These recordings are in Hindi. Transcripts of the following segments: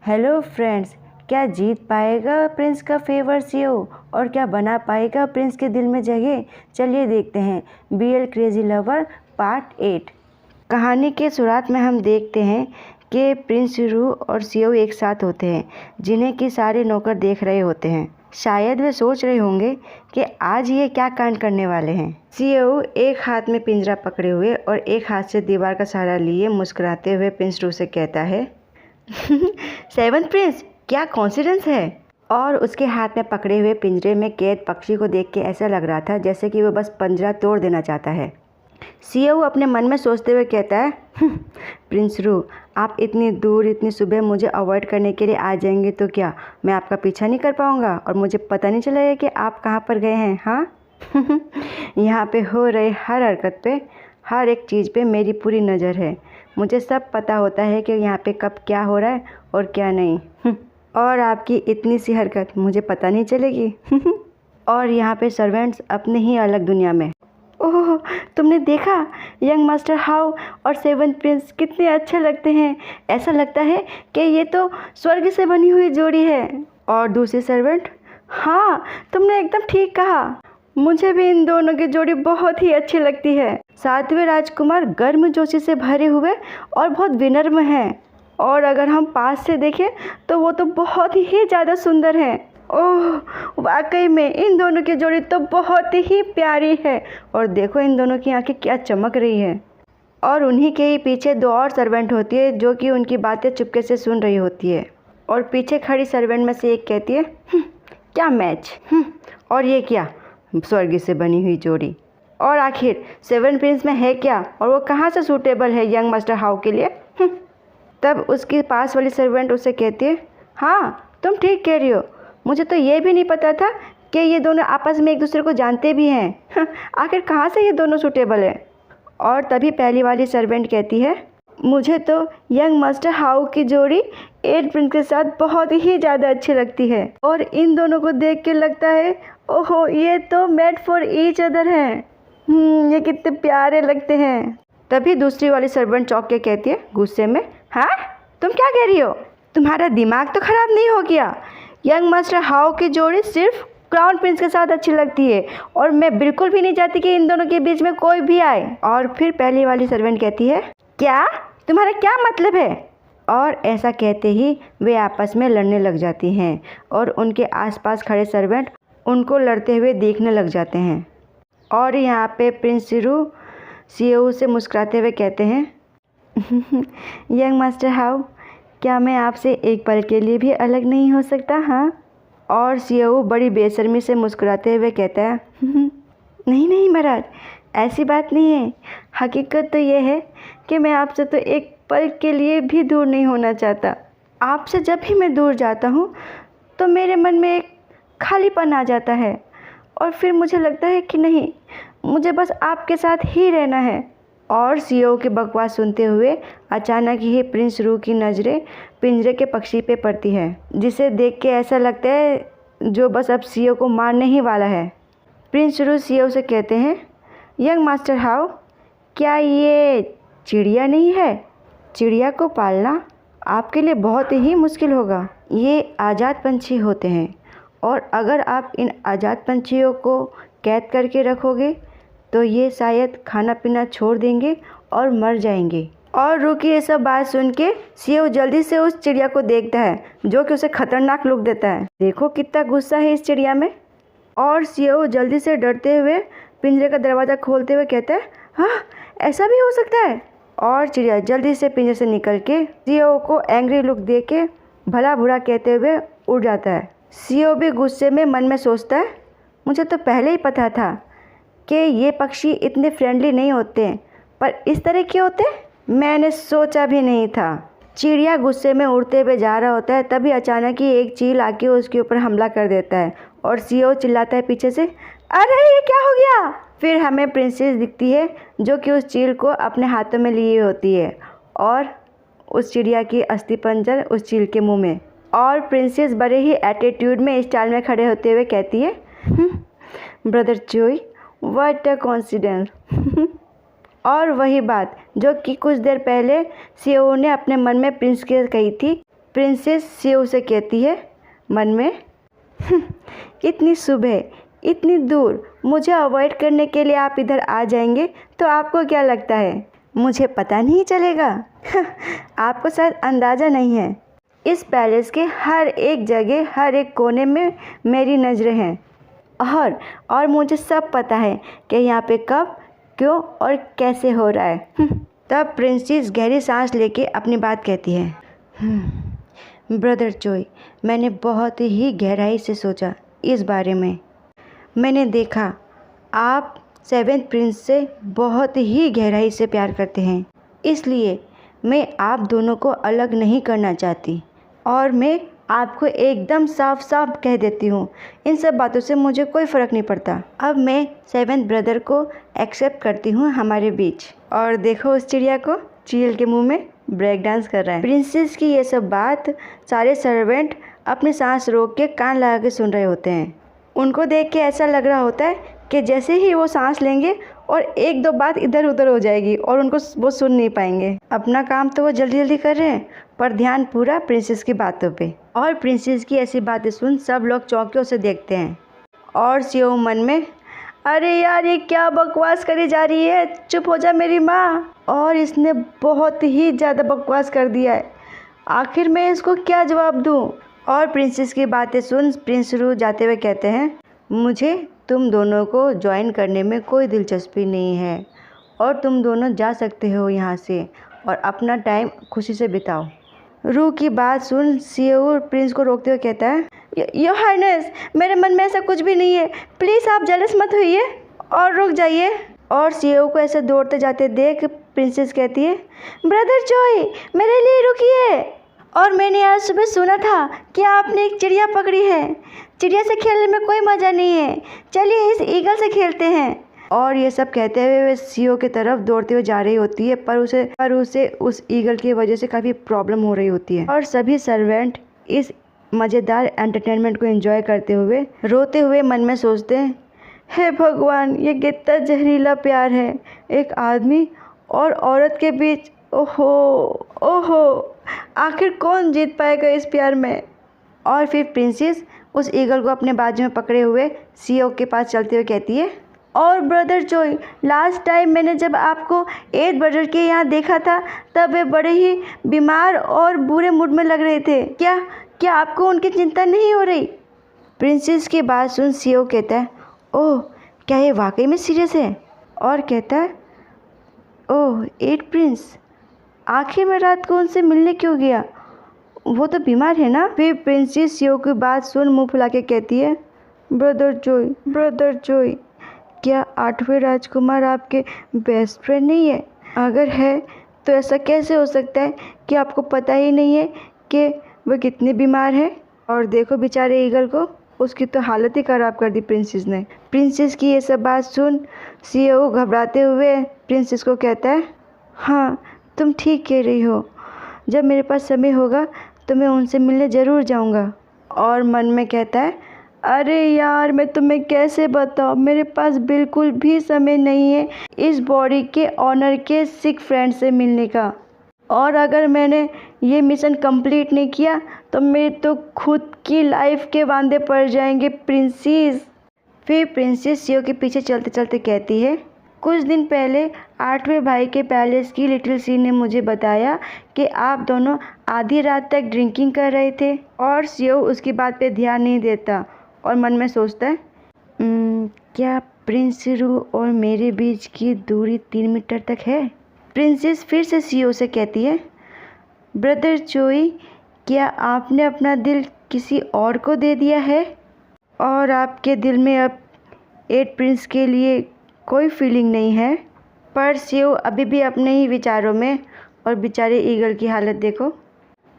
हेलो फ्रेंड्स, क्या जीत पाएगा प्रिंस का फेवर सीओ और क्या बना पाएगा प्रिंस के दिल में जगह? चलिए देखते हैं बीएल क्रेजी लवर पार्ट 8। कहानी के शुरुआत में हम देखते हैं कि प्रिंस रू और सीओ एक साथ होते हैं, जिन्हें कि सारे नौकर देख रहे होते हैं। शायद वे सोच रहे होंगे कि आज ये क्या कांड करने वाले हैं। सीओ एक हाथ में पिंजरा पकड़े हुए और एक हाथ से दीवार का सहारा लिए मुस्कुराते हुए प्रिंस रू से कहता है, सेवंथ प्रिंस, क्या कॉन्फिडेंस है। और उसके हाथ में पकड़े हुए पिंजरे में कैद पक्षी को देख के ऐसा लग रहा था जैसे कि वो बस पिंजरा तोड़ देना चाहता है। सीओ अपने मन में सोचते हुए कहता है, प्रिंस रू, आप इतनी दूर इतनी सुबह मुझे अवॉइड करने के लिए आ जाएंगे तो क्या मैं आपका पीछा नहीं कर पाऊँगा और मुझे पता नहीं चलेगा कि आप कहाँ पर गए हैं। हाँ यहाँ पे हो रहे हर हरकत पे, हर एक चीज़ पे मेरी पूरी नज़र है। मुझे सब पता होता है कि यहाँ पे कब क्या हो रहा है और क्या नहीं। और आपकी इतनी सी हरकत मुझे पता नहीं चलेगी। और यहाँ पे सर्वेंट्स अपने ही अलग दुनिया में। ओह, तुमने देखा यंग मास्टर हाउ और सेवंथ प्रिंस कितने अच्छे लगते हैं। ऐसा लगता है कि ये तो स्वर्ग से बनी हुई जोड़ी है। और दूसरी सर्वेंट, हाँ तुमने एकदम ठीक कहा, मुझे भी इन दोनों की जोड़ी बहुत ही अच्छी लगती है। सातवें राजकुमार गर्मजोशी से भरे हुए और बहुत विनम्र हैं, और अगर हम पास से देखें तो वो तो बहुत ही ज़्यादा सुंदर हैं। ओह, वाकई में इन दोनों की जोड़ी तो बहुत ही प्यारी है। और देखो इन दोनों की आंखें क्या चमक रही है। और उन्हीं के ही पीछे दो और सर्वेंट होती है जो कि उनकी बातें चुपके से सुन रही होती है। और पीछे खड़ी सर्वेंट में से एक कहती है, क्या मैच, और ये क्या स्वर्ग से बनी हुई जोड़ी। और आखिर सेवन प्रिंस में है क्या और वो कहाँ से सूटेबल है यंग मास्टर हाउ के लिए। तब उसके पास वाली सर्वेंट उसे कहती है, हाँ तुम ठीक कह रही हो, मुझे तो ये भी नहीं पता था कि ये दोनों आपस में एक दूसरे को जानते भी हैं। आखिर कहाँ से ये दोनों सूटेबल है। और तभी पहली वाली सर्वेंट कहती है, मुझे तो यंग मास्टर हाउ की जोड़ी 8 प्रिंस के साथ बहुत ही ज़्यादा अच्छी लगती है। और इन दोनों को देख के लगता है, ओहो ये तो मेड फॉर ईच अदर हैं। ये कितने प्यारे लगते हैं। तभी दूसरी वाली सर्वेंट चौंक के कहती है गुस्से में, हाँ तुम क्या कह रही हो, तुम्हारा दिमाग तो ख़राब नहीं हो गया। यंग मास्टर हाउ की जोड़ी सिर्फ क्राउन प्रिंस के साथ अच्छी लगती है और मैं बिल्कुल भी नहीं चाहती कि इन दोनों के बीच में कोई भी आए। और फिर पहली वाली सर्वेंट कहती है, क्या तुम्हारा क्या मतलब है। और ऐसा कहते ही वे आपस में लड़ने लग जाती हैं और उनके आसपास खड़े सर्वेंट उनको लड़ते हुए देखने लग जाते हैं। और यहाँ पे प्रिंस रू सीओ से मुस्कुराते हुए कहते हैं, यंग मास्टर हाउ, क्या मैं आपसे एक पल के लिए भी अलग नहीं हो सकता। हाँ। और सीओ बड़ी बेशर्मी से मुस्कुराते हुए कहता है, नहीं नहीं महाराज, ऐसी बात नहीं है। हकीकत तो ये है कि मैं आपसे तो एक पल के लिए भी दूर नहीं होना चाहता। आपसे जब भी मैं दूर जाता हूँ तो मेरे मन में एक खालीपन आ जाता है और फिर मुझे लगता है कि नहीं, मुझे बस आपके साथ ही रहना है। और सीओ की बकवास सुनते हुए अचानक ही प्रिंस रू की नज़रें पिंजरे के पक्षी पे पड़ती है, जिसे देख के ऐसा लगता है जो बस अब सीओ को मारने ही वाला है। प्रिंस रू सीओ से कहते हैं, यंग मास्टर हाउ, क्या ये चिड़िया नहीं है। चिड़िया को पालना आपके लिए बहुत ही मुश्किल होगा। ये आज़ाद पंछी होते हैं और अगर आप इन आज़ाद पंछियों को कैद करके रखोगे तो ये शायद खाना पीना छोड़ देंगे और मर जाएंगे। और रू की ये सब बात सुन के सीओ जल्दी से उस चिड़िया को देखता है जो कि उसे खतरनाक लुक देता है। देखो कितना गुस्सा है इस चिड़िया में। और सीओ जल्दी से डरते हुए पिंजरे का दरवाज़ा खोलते हुए कहता है, हाँ ऐसा भी हो सकता है। और चिड़िया जल्दी से पिंजरे से निकल के सीओ को एंग्री लुक दे के भला बुरा कहते हुए उड़ जाता है। सीओ भी गुस्से में मन में सोचता है, मुझे तो पहले ही पता था कि ये पक्षी इतने फ्रेंडली नहीं होते, पर इस तरह के होते मैंने सोचा भी नहीं था। चिड़िया गुस्से में उड़ते हुए जा रहा होता है, तभी अचानक ही एक चील आके उसके ऊपर हमला कर देता है और सीओ चिल्लाता है पीछे से, अरे ये क्या हो गया। फिर हमें प्रिंसेस दिखती है जो कि उस चील को अपने हाथों में लिए होती है और उस चिड़िया की अस्थि पंजर उस चील के मुंह में। और प्रिंसेस बड़े ही एटीट्यूड में स्टाइल में खड़े होते हुए कहती है, ब्रदर चोई, व्हाट अ कोइंसिडेंस। और वही बात जो कि कुछ देर पहले सीओ ने अपने मन में प्रिंस के कही थी प्रिंसेस सीओ से कहती है मन में, इतनी सुबह इतनी दूर मुझे अवॉइड करने के लिए आप इधर आ जाएंगे तो आपको क्या लगता है मुझे पता नहीं चलेगा? आपको शायद अंदाज़ा नहीं है, इस पैलेस के हर एक जगह हर एक कोने में मेरी नज़रें हैं और मुझे सब पता है कि यहाँ पे कब क्यों और कैसे हो रहा है। तब प्रिंसेस गहरी सांस लेके अपनी बात कहती है, ब्रदर चोई, मैंने बहुत ही गहराई से सोचा इस बारे में। मैंने देखा आप 7th प्रिंस से बहुत ही गहराई से प्यार करते हैं, इसलिए मैं आप दोनों को अलग नहीं करना चाहती और मैं आपको एकदम साफ साफ कह देती हूँ, इन सब बातों से मुझे कोई फ़र्क नहीं पड़ता। अब मैं 7th ब्रदर को एक्सेप्ट करती हूँ हमारे बीच। और देखो उस चिड़िया को, चील के मुंह में ब्रेक डांस कर रहा है। प्रिंसेस की ये सब बात सारे सर्वेंट अपनी सांस रोक के कान लगा के सुन रहे होते हैं। उनको देख के ऐसा लग रहा होता है कि जैसे ही वो सांस लेंगे और एक दो बात इधर उधर हो जाएगी और उनको वो सुन नहीं पाएंगे। अपना काम तो वो जल्दी जल्दी कर रहे हैं पर ध्यान पूरा प्रिंसेस की बातों पे। और प्रिंसेस की ऐसी बातें सुन सब लोग चौंकियों से देखते हैं और सीओ मन में, अरे यार ये क्या बकवास करी जा रही है, चुप हो जा मेरी माँ। और इसने बहुत ही ज़्यादा बकवास कर दिया है, आखिर मैं इसको क्या जवाब दूँ। और प्रिंसेस की बातें सुन प्रिंस रू जाते हुए कहते हैं, मुझे तुम दोनों को ज्वाइन करने में कोई दिलचस्पी नहीं है और तुम दोनों जा सकते हो यहाँ से और अपना टाइम खुशी से बिताओ। रू की बात सुन सीओ प्रिंस को रोकते हुए कहता है, योर हाइनेस, मेरे मन में ऐसा कुछ भी नहीं है, प्लीज़ आप जेलस मत होइए और रुक जाइए। और सीओ को ऐसे दौड़ते जाते देख प्रिंसेस कहती है, ब्रदर चोई मेरे लिए रुकिए, और मैंने आज सुबह सुना था कि आपने एक चिड़िया पकड़ी है, चिड़िया से खेलने में कोई मज़ा नहीं है, चलिए इस ईगल से खेलते हैं। और ये सब कहते हुए वे सीओ की तरफ दौड़ते हुए जा रही होती है पर उसे उस ईगल की वजह से काफ़ी प्रॉब्लम हो रही होती है। और सभी सर्वेंट इस मज़ेदार एंटरटेनमेंट को एंजॉय करते हुए रोते हुए मन में सोचते हैं, हे भगवान ये कितना जहरीला प्यार है, एक आदमी और औरत के बीच, ओहो ओहो, आखिर कौन जीत पाएगा इस प्यार में। और फिर प्रिंसेस उस ईगल को अपने बाजू में पकड़े हुए सीओ के पास चलते हुए कहती है, और ब्रदर चोई लास्ट टाइम मैंने जब आपको 8th ब्रदर के यहाँ देखा था तब वे बड़े ही बीमार और बुरे मूड में लग रहे थे, क्या आपको उनकी चिंता नहीं हो रही? प्रिंसेस की बात सुन सीओ कहता है, ओह क्या ये वाकई में सीरियस है? और कहता है, ओह 8th प्रिंस, आखिर में रात को उनसे मिलने क्यों गया, वो तो बीमार है ना? फिर प्रिंसेस सीओ की बात सुन मुंह फुला के कहती है, ब्रदर जोई क्या 8वें राजकुमार आपके बेस्ट फ्रेंड नहीं है? अगर है तो ऐसा कैसे हो सकता है कि आपको पता ही नहीं है कि वह कितने बीमार है? और देखो बेचारे ईगल को, उसकी तो हालत ही ख़राब कर दी प्रिंसेस ने। प्रिंसेस की ये सब बात सुन सीओ घबराते हुए प्रिंसेस को कहता है, हाँ तुम ठीक कह रही हो, जब मेरे पास समय होगा तो मैं उनसे मिलने ज़रूर जाऊंगा। और मन में कहता है, अरे यार मैं तुम्हें कैसे बताऊँ, मेरे पास बिल्कुल भी समय नहीं है इस बॉडी के ऑनर के सिक फ्रेंड से मिलने का, और अगर मैंने ये मिशन कंप्लीट नहीं किया तो मेरे तो खुद की लाइफ के वांदे पड़ जाएंगे प्रिंसेस। फिर प्रिंसेस सीओ के पीछे चलते चलते कहती है, कुछ दिन पहले 8वें भाई के पैलेस की लिटिल सी ने मुझे बताया कि आप दोनों आधी रात तक ड्रिंकिंग कर रहे थे। और सीओ उसकी बात पे ध्यान नहीं देता और मन में सोचता है, क्या प्रिंस रू और मेरे बीच की दूरी 3 मीटर तक है? प्रिंसेस फिर से सीओ से कहती है, ब्रदर चोई क्या आपने अपना दिल किसी और को दे दिया है और आपके दिल में अब 8 प्रिंस के लिए कोई फीलिंग नहीं है? पर सीओ अभी भी अपने ही विचारों में, और बेचारे ईगल की हालत देखो,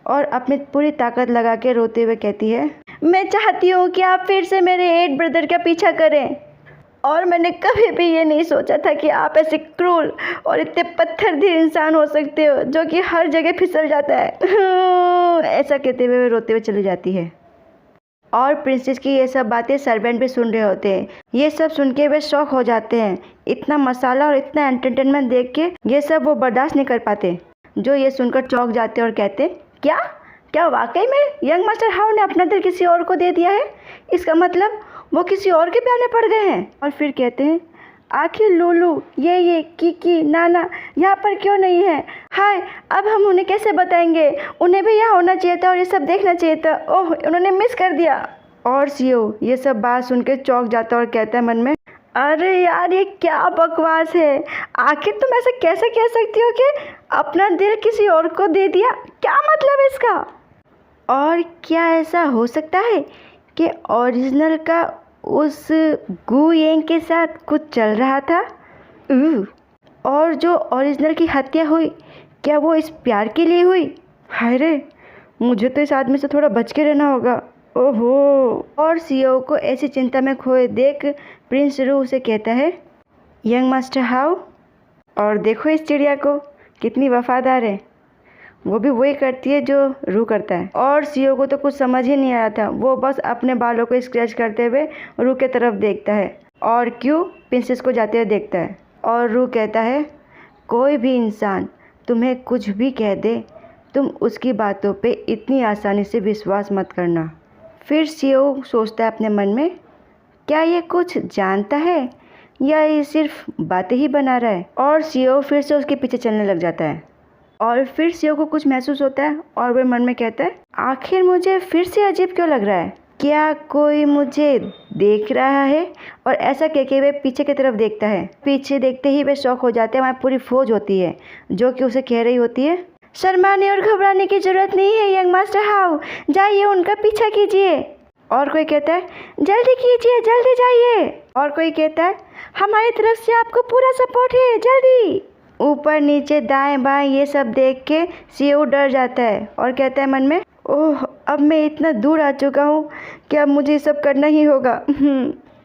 और अपनी पूरी ताकत लगा के रोते हुए कहती है, मैं चाहती हूँ कि आप फिर से मेरे 8 ब्रदर का पीछा करें, और मैंने कभी भी ये नहीं सोचा था कि आप ऐसे क्रूर और इतने पत्थरदिल इंसान हो सकते हो जो कि हर जगह फिसल जाता है। ऐसा कहते हुए रोते हुए चली जाती है। और प्रिंसेस की ये सब बातें सर्वेंट भी सुन रहे होते हैं। ये सब सुन के वे शॉक हो जाते हैं, इतना मसाला और इतना एंटरटेनमेंट देख के ये सब वो बर्दाश्त नहीं कर पाते, जो ये सुनकर चौंक जाते और कहते, क्या क्या वाकई में यंग मास्टर हाउ ने अपना दिल किसी और को दे दिया है? इसका मतलब वो किसी और के प्यार में पड़ गए हैं। और फिर कहते हैं, आखिर लूलू, ये किकी, नाना यहाँ पर क्यों नहीं है? हाय, अब हम उन्हें कैसे बताएंगे? उन्हें भी यहाँ होना चाहिए था और ये सब देखना चाहिए था। ओह, उन्होंने मिस कर दिया। और सीओ ये सब बात सुन के चौंक जाता और कहता है मन में, अरे यार, ये क्या बकवास है? आखिर तुम ऐसा कैसे कह सकती हो कि अपना दिल किसी और को दे दिया? क्या मतलब है इसका? और क्या ऐसा हो सकता है कि ओरिजिनल का उस गु येंग के साथ कुछ चल रहा था? और जो ओरिजिनल की हत्या हुई, क्या वो इस प्यार के लिए हुई? हाय रे, मुझे तो इस आदमी से थोड़ा बच के रहना होगा। ओहो। और सीओ को ऐसी चिंता में खोए देख प्रिंस रू उसे कहता है, यंग मास्टर हाउ, और देखो इस चिड़िया को, कितनी वफादार है। वो भी वही करती है जो रू करता है। और सीओ को तो कुछ समझ ही नहीं आ रहा था। वो बस अपने बालों को स्क्रैच करते हुए रू के तरफ देखता है और क्यों प्रिंसेस को जाते हुए देखता है। और रू कहता है, कोई भी इंसान तुम्हें कुछ भी कह दे, तुम उसकी बातों पे इतनी आसानी से विश्वास मत करना। फिर सीओ सोचता है अपने मन में, क्या ये कुछ जानता है या ये सिर्फ बातें ही बना रहा है? और सीओ फिर से उसके पीछे चलने लग जाता है। और फिर सीओ को कुछ महसूस होता है और वह मन में कहता है, आखिर मुझे फिर से अजीब क्यों लग रहा है? क्या कोई मुझे देख रहा है? और ऐसा कह के वे पीछे की तरफ देखता है। पीछे देखते ही वे शॉक हो जाते हैं। वहाँ पूरी फौज होती है जो कि उसे कह रही होती है, शर्माने और घबराने की जरूरत नहीं है यंग मास्टर हाउ, जाइए उनका पीछा कीजिए। और कोई कहता है, जल्दी कीजिए, जल्दी जाइए। और कोई कहता है, हमारी तरफ से आपको पूरा सपोर्ट है, जल्दी। ऊपर नीचे दाएं बाएं ये सब देख के सीओ डर जाता है और कहता है मन में, ओह, अब मैं इतना दूर आ चुका हूँ कि अब मुझे सब करना ही होगा।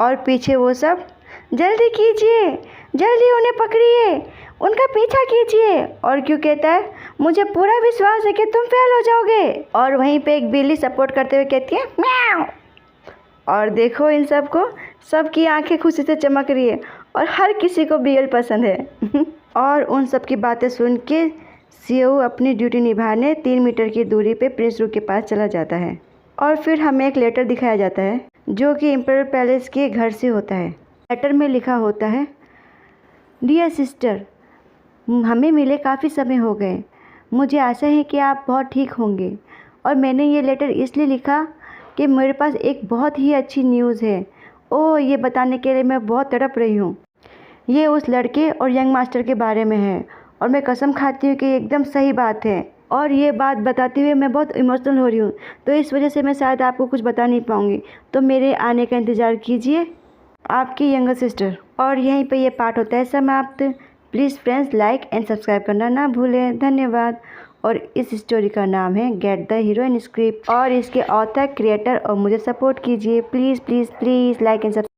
और पीछे वो सब, जल्दी कीजिए, जल्दी उन्हें पकड़िए, उनका पीछा कीजिए। और क्यों कहता है, मुझे पूरा विश्वास है कि तुम फेल हो जाओगे। और वहीं पे एक बिल्ली सपोर्ट करते हुए कहती है, म्याऊ। और देखो इन सबको, सबकी आंखें खुशी से चमक रही है और हर किसी को बीएल पसंद है। और उन सब की बातें सुन के सीओ अपनी ड्यूटी निभाने 3 मीटर की दूरी पे प्रिंस रू के पास चला जाता है। और फिर हमें एक लेटर दिखाया जाता है जो कि इम्पेरियल पैलेस के घर से होता है। लेटर में लिखा होता है, डियर सिस्टर, हमें मिले काफ़ी समय हो गए। मुझे आशा है कि आप बहुत ठीक होंगे और मैंने ये लेटर इसलिए लिखा कि मेरे पास एक बहुत ही अच्छी न्यूज़ है। ओह, ये बताने के लिए मैं बहुत तड़प रही हूँ। ये उस लड़के और यंग मास्टर के बारे में है और मैं कसम खाती हूँ कि एकदम सही बात है। और ये बात बताते हुए मैं बहुत इमोशनल हो रही हूँ, तो इस वजह से मैं शायद आपको कुछ बता नहीं पाऊँगी, तो मेरे आने का इंतज़ार कीजिए, आपकी यंगर सिस्टर। और यहीं पे ये पार्ट होता है समाप्त। Please friends, like and subscribe करना ना भूलें। धन्यवाद। और इस स्टोरी का नाम है गेट द हीरोइन स्क्रिप्ट और इसके ऑथर, क्रिएटर और मुझे सपोर्ट कीजिए। Please please please like and subscribe.